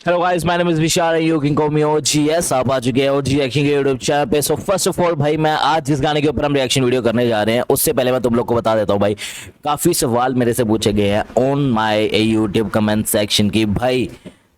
Hello guys, my name is Vishal and you can call me OG. Yes, आप आ चुके हैं ओजी action के YouTube channel पे। So first of all भाई, मैं आज जिस गाने के ऊपर हम रिएक्शन वीडियो करने जा रहे हैं उससे पहले मैं तुम लोग को बता देता हूँ भाई, काफ़ी सवाल मेरे से पूछे गए हैं on my YouTube comment section की भाई,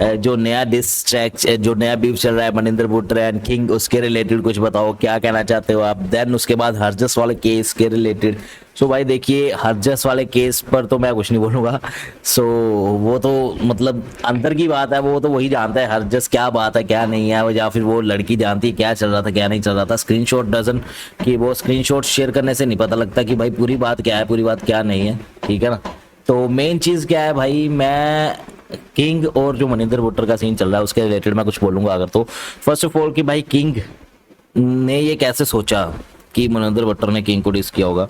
जो नया डिस ट्रैक, जो नया बीफ चल रहा है मनिंदर बुटर एंड किंग, उसके रिलेटेड कुछ बताओ, क्या कहना चाहते हो आप। देन उसके बाद हरजस वाले केस के रिलेटेड। सो भाई देखिए, हरजस वाले केस पर तो मैं कुछ नहीं बोलूँगा। सो वो तो मतलब अंदर की बात है, वो तो वही जानता है हरजस क्या बात है क्या नहीं है, या फिर वो लड़की जानती है क्या चल रहा था क्या नहीं चल रहा था। स्क्रीनशॉट डजन कि वो स्क्रीनशॉट शेयर करने से नहीं पता लगता कि भाई पूरी बात क्या है, पूरी बात क्या नहीं है, ठीक है ना। तो मेन चीज़ क्या है भाई, मैं किंग और जो मनिंदर बुटर का सीन चल रहा है उसके रिलेटेड मैं कुछ बोलूंगा अगर। तो फर्स्ट ऑफ ऑल कि भाई किंग ने ये कैसे सोचा कि मनिंदर बुटर ने किंग को डिस किया होगा।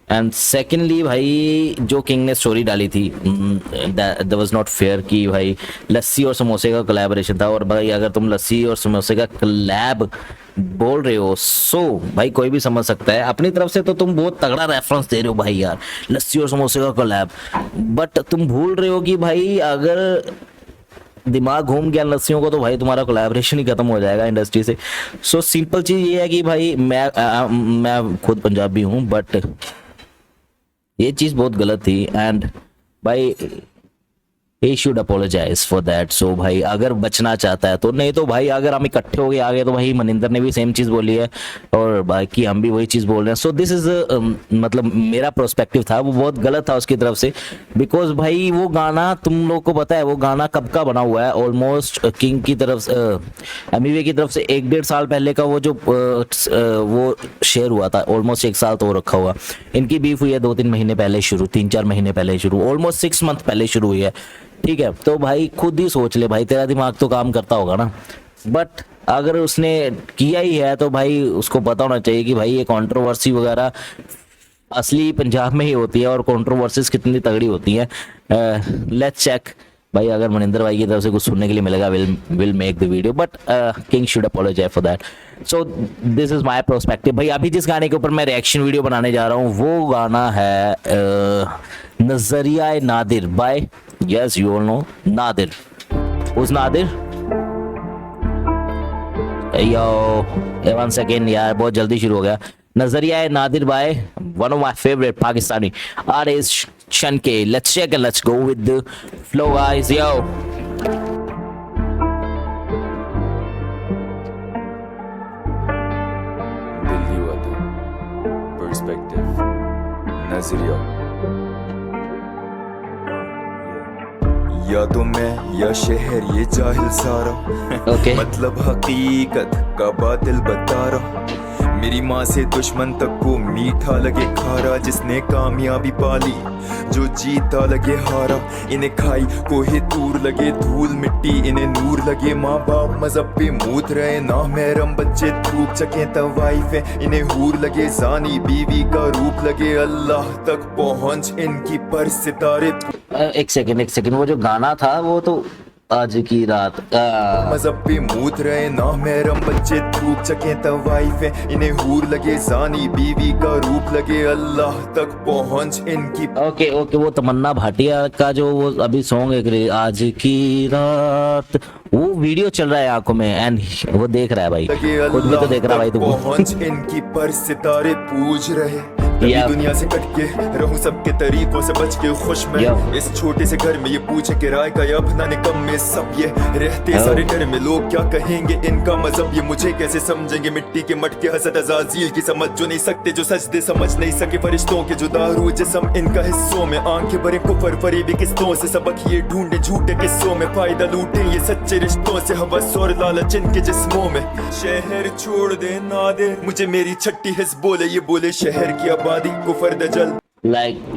एंड सेकेंडली भाई, जो किंग ने स्टोरी डाली थी दैट वाज नॉट फेयर कि भाई लस्सी और समोसे का कोलैबोरेशन था। और भाई अगर तुम लस्सी और समोसे का कोलैब बोल रहे हो सो भाई कोई भी समझ सकता है। अपनी तरफ से तो तुम बहुत तगड़ा रेफरेंस दे रहे हो भाई यार, लस्सी और समोसे का कोलैब, बट तुम भूल रहे हो कि भाई अगर दिमाग घूम गया लस्सियों को तो भाई तुम्हारा कोलैबोरेशन ही खत्म हो जाएगा इंडस्ट्री से। सो सिंपल चीज ये है कि भाई मैं खुद पंजाबी हूँ, बट ये चीज़ बहुत गलत थी एंड भाई he should apologize for that। सो भाई अगर बचना चाहता है तो, नहीं तो भाई अगर हम इकट्ठे हो गए आगे तो भाई मनिंदर ने भी सेम चीज़ बोली है और बाकी हम भी वही चीज़ बोल रहे हैं। सो दिस इज मतलब मेरा प्रोस्पेक्टिव था, वो बहुत गलत था उसकी तरफ से। बिकॉज भाई वो गाना तुम लोग को पता है वो गाना कब का बना हुआ है, ऑलमोस्ट किंग की तरफ से एमिवे की तरफ से 1-1.5 साल पहले का वो जो वो शेयर हुआ था। ऑलमोस्ट 1 साल तो वो रखा हुआ। इनकी बीफ हुई है 2-3 महीने पहले शुरू, 3-4 महीने पहले शुरू, ऑलमोस्ट 6 मंथ पहले शुरू हुई है, ठीक है। तो भाई खुद ही सोच ले भाई, तेरा दिमाग तो काम करता होगा ना। बट अगर उसने किया ही है तो भाई उसको पता होना चाहिए कि भाई ये कंट्रोवर्सी वगैरह असली पंजाब में ही होती है और कंट्रोवर्सीज कितनी तगड़ी होती हैं। लेट्स चेक भाई, अगर मनिंदर भाई की तरफ से कुछ सुनने के लिए मिलेगा will make the video, but king should apologize for that. So this is my perspective. भाई अभी जिस गाने के ऊपर मैं रिएक्शन वीडियो बनाने जा रहा हूँ वो गाना है नजरिया Nadir by, yes you all know Nadir. उस नादिर यो, 1 सेकेंड यार, बहुत जल्दी शुरू हो गया। नजरिया Nadir by one of my favourite Pakistani artist Shanke. Let's check and let's go with the flow, guys. Yo. Delhi वादी पर्सपेक्टिव नजरिया, या तो मैं या शहर ये जाहिल सारा Okay. मतलब हकीकत का बातिल बता रहा। मेरी माँ से दुश्मन तक को मीठा लगे खारा, जिसने कामयाबी पाली जो जीता लगे हारा। इन्हें खाई कोहे तूर लगे धूल मिट्टी, इन्हें नूर लगे माँ बाप मजहब पे मूत रहे ना महरम बच्चे थूक चके तवाइफे। इन्हें हूर लगे जानी बीवी का रूप लगे, अल्लाह तक पहुंच इनकी पर सितारे। एक सेकेंड, वो जो गाना था वो तो आज की रात मजहब पे मूत रहे ना महरम बच्चे थूक चके तवाइफे। इन्हें हूर लगे जानी बीवी का रूप लगे, अल्लाह तक पहुंच इनकी। ओके, वो तमन्ना भाटिया का जो वो अभी सॉन्ग एक आज की रात, वो वीडियो चल रहा है आंखों में एंड वो देख रहा है भाई, खुद भी तो देख रहा है भाई। तो पहुंच इनकी पर सितारे पूज रहे। दुनिया से कट के रहूं सबके तरीकों से बच के खुश मैं इस छोटे से घर में। ये पूछे किराए का या अपना निकम में सब ये रहते सारे घर में। लोग क्या कहेंगे इनका मजहब, ये मुझे कैसे समझेंगे। मिट्टी के मटके हसद अजाजील की समझ जो नहीं सकते, जो सजदे समझ नहीं सके फरिश्तों के, जो दारू जिस्म इनका हिस्सों में। आंखें भरे कुफर फरीबी किस्तों से, सबक ये ढूंढे झूठे किस्सों में। फायदा लूटे ये सच्चे रिश्तों से, हवस और लालच इनके जिस्मों में। शहर छोड़ दे ना दे मुझे मेरी छट्टी हिस्स बोले, ये बोले शहर की आबादी कुफर दजल। लाइक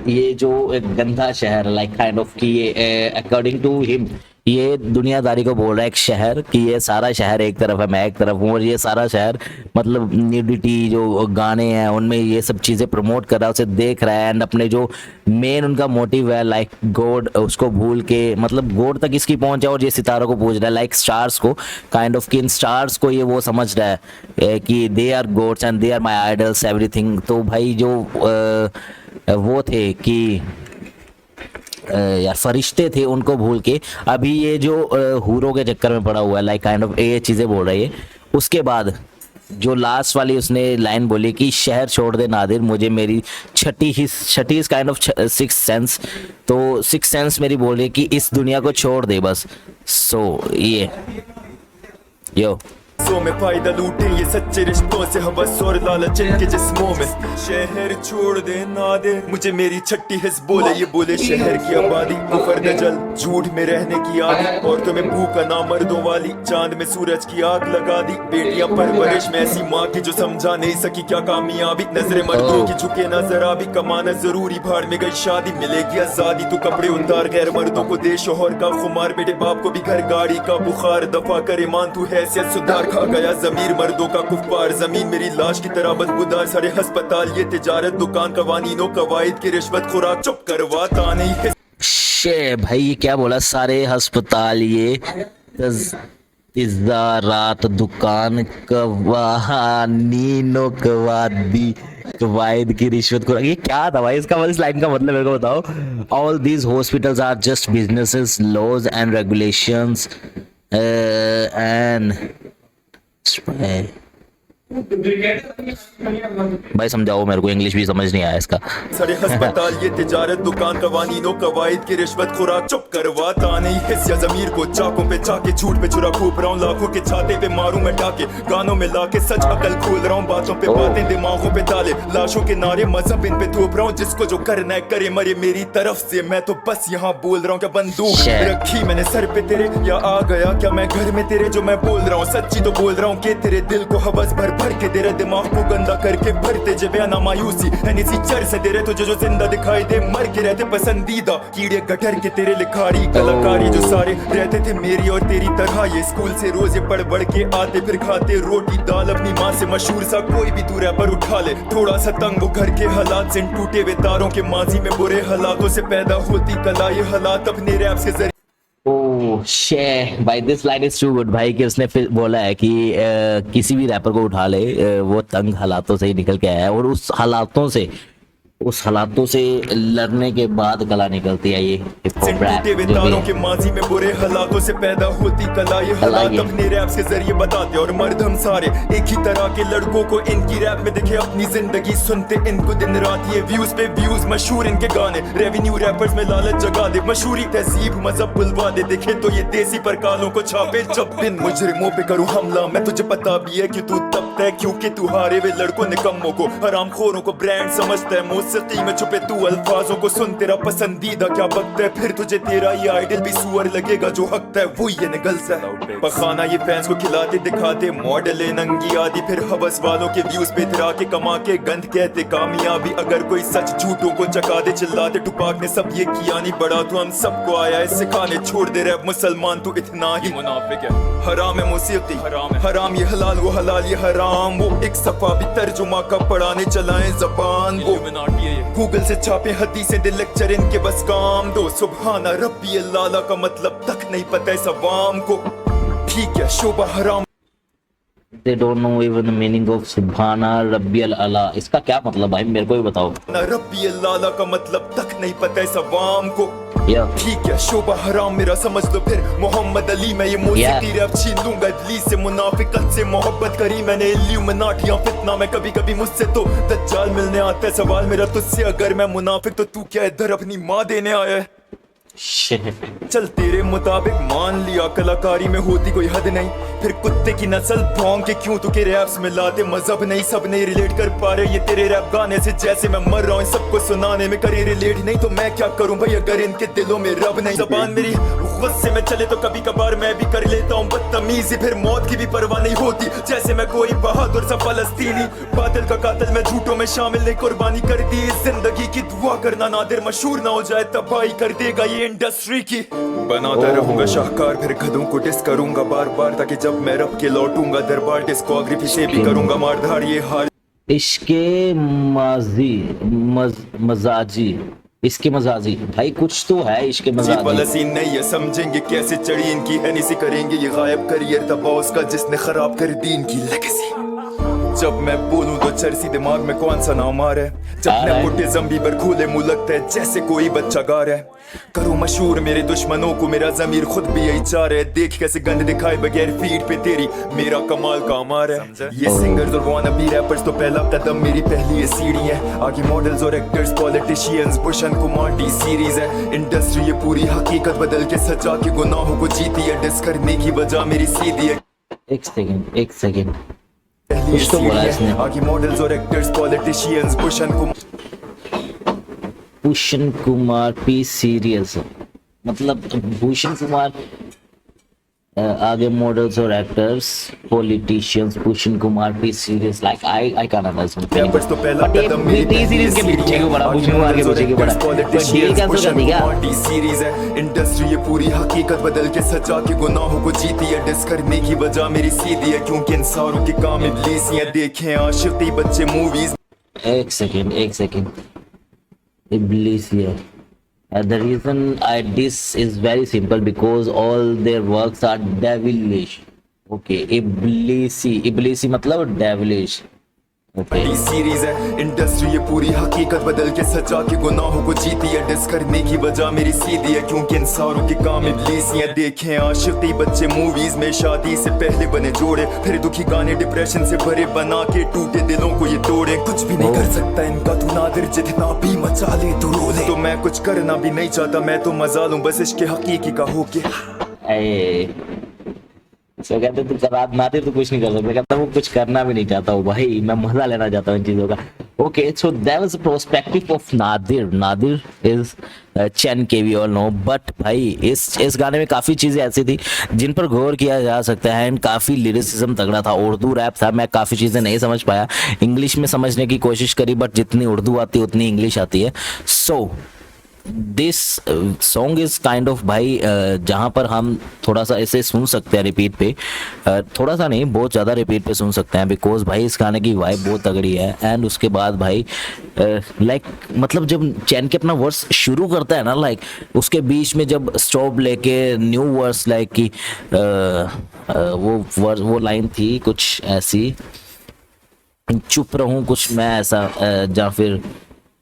ये जो एक गंदा शहर, लाइक काइंड ऑफ कि ये अकॉर्डिंग टू हिम ये दुनियादारी को बोल रहा है एक शहर कि ये सारा शहर एक तरफ है मैं एक तरफ हूँ, और ये सारा शहर मतलब न्यूडिटी जो गाने हैं उनमें ये सब चीज़ें प्रमोट कर रहा है, उसे देख रहा है। एंड अपने जो मेन उनका मोटिव है लाइक गॉड, उसको भूल के मतलब गॉड तक इसकी पहुंच है और ये सितारों को पूज रहा है लाइक स्टार्स को, काइंड ऑफ कि इन स्टार्स को ये वो समझ रहा है कि they are gods and they are my idols everything. तो भाई जो वो थे कि यार फरिश्ते थे उनको भूल के अभी ये जो हूरों के चक्कर में पड़ा हुआ है, लाइक काइंड ऑफ ये चीज़ें बोल रही है। उसके बाद जो लास्ट वाली उसने लाइन बोली कि शहर छोड़ दे नादिर, मुझे मेरी छठी is kind of six sense, तो सिक्स सेंस मेरी बोल रही है कि इस दुनिया को छोड़ दे बस। सो ये यो में फायदा लूटे ये सच्चे रिश्तों से, हवस और लालच इनके जिस्मों में। शहर छोड़ दे ना दे, मुझे मेरी छठी हिस्स बोले, ये बोले शहर की आबादी कुफर दजल झूठ में रहने की आदि, और तुम्हें भूखा ना मर्दों वाली, चांद में सूरज की आग लगा दी। बेटियां परवरिश में ऐसी माँ की जो समझा नहीं सकी क्या कामयाबी, नजरे मर्दों की झुके ना जरा भी, कमाना जरूरी भाड़ में गई शादी, मिलेगी आजादी तो कपड़े उतार, गैर मर्दों को दे शोहर का खुमार, बेटे बाप को भी घर गाड़ी का बुखार, दफा कर ईमान तू हैसियत सुधार, खा गया जमीर मर्दों का कुफ्फार, जमीन मेरी लाश की तरह बदबूदार, सारे अस्पताल ये तिजारत दुकान, कवानीनों कवायद की रिश्वत खुराक, चुप करवाता नहीं है। शे भाई ये क्या बोला, सारे अस्पताल ये तिजारत दुकान कवानीनों कवादी कवायद की रिश्वत खुराक, ये क्या था भाई? इसका इस लाइन का मतलब मेरे को बताओ। All these hospitals are just businesses, laws and regulations and भाई समझाओ मेरे को, इंग्लिश भी समझ नहीं आया इसका। सारे अस्पताल ये तिजारत दुकान, कवानीनों कवायद की रिश्वत खुराक, चुप करवाता नहीं हिस्सा जमीर को, चाकों पे चाके झूठ पे चुरा खूब रहा हूँ, लाखों के छाते पे मारूं मैं टाके, गानों में लाके सच अकल खोल रहा हूँ, बातों पे बातें दिमागों पे ताले, लाशों के नारे मजहब इन पे थोप रहा हूँ, जिसको जो करना है करे मरे मेरी तरफ से, मैं तो बस यहाँ बोल रहा हूँ। क्या बंदूक रखी मैंने सर पे तेरे, या आ गया क्या मैं घर में तेरे, जो मैं बोल रहा हूँ सच्ची तो बोल रहा हूँ कि तेरे दिल को हवस भर भर के दे रहे, दिमाग को गंदा करके भरते जब ना मायूसी इसी चर से दे रहे, तुझे जो जिंदा दिखाई दे मर के रहते पसंदीदा, कीड़े गटर के तेरे लिखारी कलाकारी, जो सारे रहते थे मेरी और तेरी तरह, ये स्कूल से रोजे पढ़ बढ़ के आते, फिर खाते रोटी दाल अपनी माँ से, मशहूर सा कोई भी तू रैपर उठा ले, थोड़ा सा तंग वो घर के हालात से, टूटे हुए तारों के माजी में बुरे हालातों से पैदा होती कला, ये हालात अपने रैप के जरिए। ओह शे भाई this line is too good भाई, कि उसने फिर बोला है कि किसी भी रैपर को उठा ले, वो तंग हालातों से ही निकल के आया है, और उस हालातों से लड़ने के बाद कला निकलती है। ये टूटे हुए तारों के माजी में बुरे हालातों से पैदा होती कला, ये हालात अपने रैप के जरिए बताते, और मर्द हम सारे एक ही तरह के लड़कों को इनकी रैप में दिखे, अपनी जिंदगी सुनते इनको दिन रात, ये व्यूज पे व्यूज मशहूर इनके गाने, रेवेन्यू रैपर्स में लालच जगा दे, मशहूरी तहजीब मजहब बुलवा दे, देखे तो ये देसी पर कालों को छापे, जब दिन मुजरिमों पे करूँ हमला मैं, तुझे पता भी है कि तू तब तक क्योंकि तू हारे हुए लड़कों निकम्मों को, हरामखोरों को ब्रांड समझता है, मौसीकी में छुपे तू अल्फाजों को सुन, तेरा पसंदीदा क्या बकता है, फिर तुझे तेरा ये आइडल भी सुअर लगेगा, जो हकता है वो ये निगलता है, पखाना ये फैंस को खिलाते दिखाते, मॉडल नंगी आदि, फिर हवस वालों के व्यूज पे इतरा के कमा के गंद कहते कामयाबी, अगर कोई सच झूठों को चका दे चिल्लाते, टुपाक ने सब ये किया नहीं बड़ा, तो हम सबको आया है सिखाने, छोड़ दे रैप मुसलमान तू इतना ही मुनाफिक है, हराम है मौसीकी हराम, ये हलाल वो हलाल ये हराम, वो एक सफा भी तर्जुमा का पढ़ाने चलाएं जबान, वो गूगल से छापे हदीसें दे लेक्चर इनके बस काम दो, सुबहाना रब्बी अल्लाह का मतलब तक नहीं पता इस अवाम को, ठीक है शोभा हराम, They don't know even the meaning of सुबहाना रब्बी अल्लाह, इसका क्या मतलब भाई मेरे को भी बताओ। रब्बी अल्लाह का मतलब तक नहीं पता इस अवाम को, ठीक है शोभा हराम मेरा समझ लो फिर, मोहम्मद अली मैं ये मौसीकी रैप छीन लूंगा इदली से, मुनाफिकत से मोहब्बत करी मैंने, इल्यूमिनाटियां फितना मैं कभी कभी मुझसे तो दज्जाल मिलने आता है, सवाल मेरा तुझसे अगर मैं मुनाफिक तो तू क्या इधर अपनी माँ देने आया है, चल तेरे मुताबिक मान लिया कलाकारी में होती कोई हद नहीं, फिर कुत्ते की नस्ल भौंक के क्यों तुके रैप्स में लाते, मजहब नहीं सब नहीं रिलेट कर पा रहे, ये तेरे रैप गाने से जैसे मैं मर रहा हूँ, सबको सुनाने में करे रिलेट नहीं, तो मैं क्या करूँ भाई अगर इनके दिलों में रब नहीं, जबान मेरी गुस्से में चले तो कभी कभार मैं भी कर लेता हूँ बदतमीजी, फिर मौत की भी परवाह नहीं होती, जैसे मैं कोई बहादुर सा फलस्तीनी, बातिल का कातिल मैं झूठों में शामिल नहीं, कुर्बानी कर दी जिंदगी की, दुआ करना नादिर मशहूर ना हो जाए तबाही कर देगा ये इंडस्ट्री की, बनाता रहूंगा शाहकार फिर गधों को डिस करूंगा बार बार, ताकि जब मैं रब के लौटूंगा दरबार डिस्कोग्राफी से भी करूंगा मारधार, ये हाल इसके मजाजी इसके मजाजी भाई कुछ तो है, इसके मजाजी वाला सीन नहीं है, समझेंगे कैसे चढ़ी इनकी है, नहीं करेंगे ये गायब करियर तबाह उसका जिसने खराब कर दी इनकी लेगेसी, जब मैं बोलूं तो चरसी दिमाग में कौन सा नाम आ रहा है। जब मैं बुद्धिज्म बीबर खोले मुंह लगता है जैसे कोई बच्चा गा रहा है। करो मशहूर मेरे दुश्मनों को, मेरा ज़मीर खुद भी यही चाह रहा है। देख कैसे गंद दिखाए बगैर फीड पे तेरी, मेरा कमाल का हमारा है। ये सिंगर्स और वाना बी रैपर्स तो पहला कदम, मेरी पहली ये सीढ़ी है। आगे मॉडल्स और actors, politicians, Bhushan Kumar T series है। इंडस्ट्री ये पूरी हकीकत बदल के सचा के गुनाहों को जीती है। डिस करने की वजह मेरी सीधी है। एक सेकंड पहली कुछ तो सीढ़ी बोला है। इसने। आगे मॉडल्स और actors, politicians, Bhushan Kumar P serious, मतलब भूषण कुमार आगे मॉडल्स और actors, politicians, Bhushan Kumar P serious, like I can't understand. Rappers तो पहला कदम मेरी टी सीरीज के पीछे क्यों पड़ा, भूषण कुमार के पीछे क्यों पड़ा, डील कैंसिल कर दी क्या? टी सीरीज है। इंडस्ट्री ये पूरी हकीकत बदल के सचा के गुनाहों को जीती है। डिस करने की वजह मेरी सीधी है, क्योंकि इन सारों के काम इब्लीसियां देखे आशिकी बच्चे मूवीज। एक second Iblis. The reason I diss is very simple because all their works are devilish. Okay, Iblisi मतलब devilish. Okay. टी सीरीज है। इंडस्ट्री ये पूरी हकीकत बदल के सचा के गुनाहों को जीती है। डिस करने की वजह मेरी सीधी है, क्योंकि इन सारों के काम इब्लीसियां देखे आशिकी बच्चे मूवीज में। शादी से पहले बने जोड़े, फिर दुखी गाने डिप्रेशन से भरे बना के टूटे दिलों को ये तोड़े। कुछ भी नहीं कर सकता इनका तू नादिर, जितना भी मचा ले तू रो ले। तो मैं कुछ करना भी नहीं चाहता, मैं तो मजा लूं बस इश्क हकीकी का होके। तो कहते तू रात नादिर तो कुछ नहीं कर सकता, कहता वो कुछ करना भी नहीं चाहता हूँ भाई, मैं मजा लेना चाहता हूँ इन चीजों का। Okay, so that was the perspective of Nadir is चैन के वी ऑल नो। बट भाई इस गाने में काफी चीजें ऐसी थी जिन पर गौर किया जा सकता है, एंड काफी लिरिसिज्म तगड़ा था, उर्दू रैप था। मैं काफी चीजें नहीं समझ पाया, इंग्लिश में समझने की कोशिश करी, बट जितनी उर्दू आती है उतनी इंग्लिश आती है। So this song is kind of भाई जहाँ पर हम थोड़ा सा ऐसे सुन सकते हैं रिपीट पे, थोड़ा सा नहीं बहुत ज़्यादा रिपीट पे सुन सकते हैं, बिकॉज भाई इस गाने की वाइब बहुत तगड़ी है। एंड उसके बाद भाई लाइक मतलब जब चैन के अपना वर्स शुरू करता है ना, लाइक उसके बीच में जब स्टॉप लेके न्यू वर्स लाइक कि वो लाइन थी कुछ ऐसी, चुप रहूं कुछ मैं ऐसा, या फिर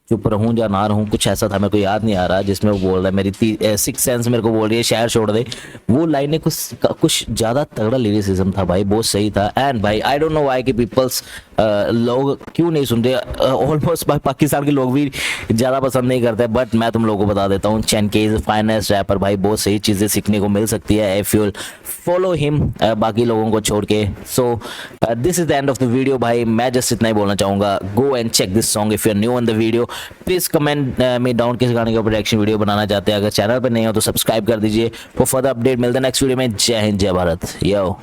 चुप रहूं या ना रहूं, कुछ ऐसा था, मेरे को याद नहीं आ रहा, जिसमें वो बोल रहा है मेरी सिक्स सेंस मेरे को बोल रही है शहर छोड़ दे। वो लाइनें कुछ ज़्यादा तगड़ा लिरिसिज्म था भाई, बहुत सही था। एंड भाई आई डोंट नो व्हाई कि पीपल्स लोग क्यों नहीं सुन रहे, ऑलमोस्ट पाकिस्तान के लोग भी ज़्यादा पसंद नहीं करते, बट मैं तुम लोगों को बता देता हूँ चैन के इज फाइनेस्ट रैपर भाई, बहुत सही चीज़ें सीखने को मिल सकती है इफ यू फॉलो हिम बाकी लोगों को छोड़ के। So this is the end of the video भाई, मैं जस्ट इतना ही बोलना चाहूँगा, go and check this song if you are new on the video. Please comment में डाउन किस गाने के ऊपर रिएक्शन वीडियो बनाना चाहते हैं, अगर चैनल पर नहीं हो तो सब्सक्राइब कर दीजिए फॉर फर्दर अपडेट। मिलते हैं नेक्स्ट वीडियो में। जय हिंद जय भारत। यो।